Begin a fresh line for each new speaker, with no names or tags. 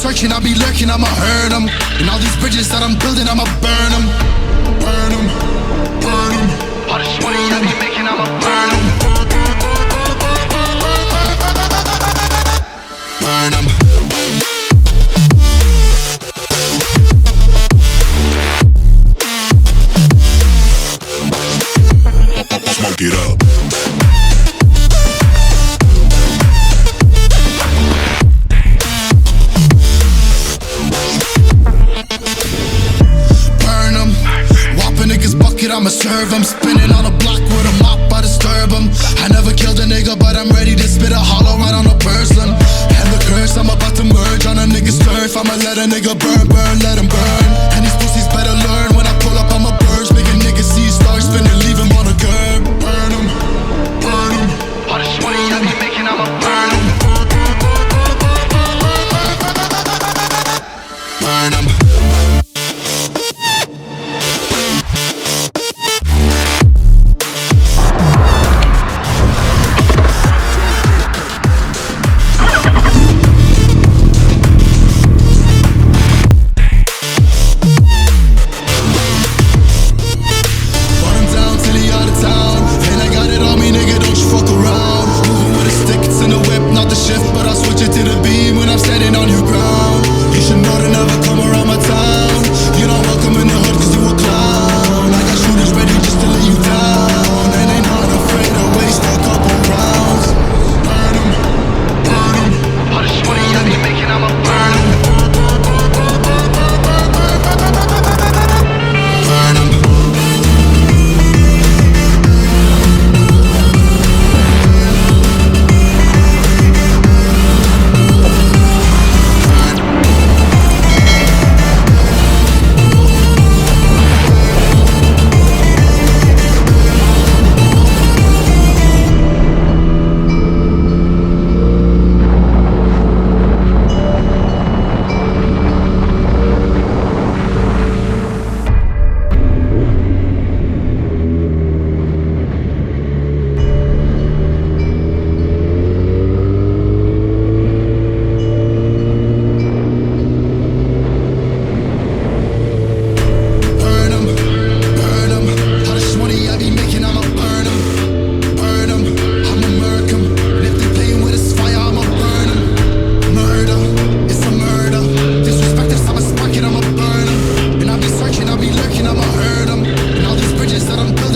searching, I'll be lurking, I'ma hurt them. And all these bridges that I'm building, I'ma burn them. Burn them, burn them. All this money I be making, I'ma burn them. Burn them. Smoke it up. I'ma serve them, spinning on a block with a mop, I disturb them. I never killed a nigga, but I'm ready to spit a hollow right on a person. And the curse, I'm about to merge on a nigga's turf. I'ma let a nigga burn, burn, let him burn. And these pussies better learn when I pull up on my birds. Make a nigga see stars spinning, leave him on a curb. Burn him, burn him. All this money I be making, I'ma burn him. Burn him. I'll be lurking, I'ma hurt them. And all these bridges that I'm building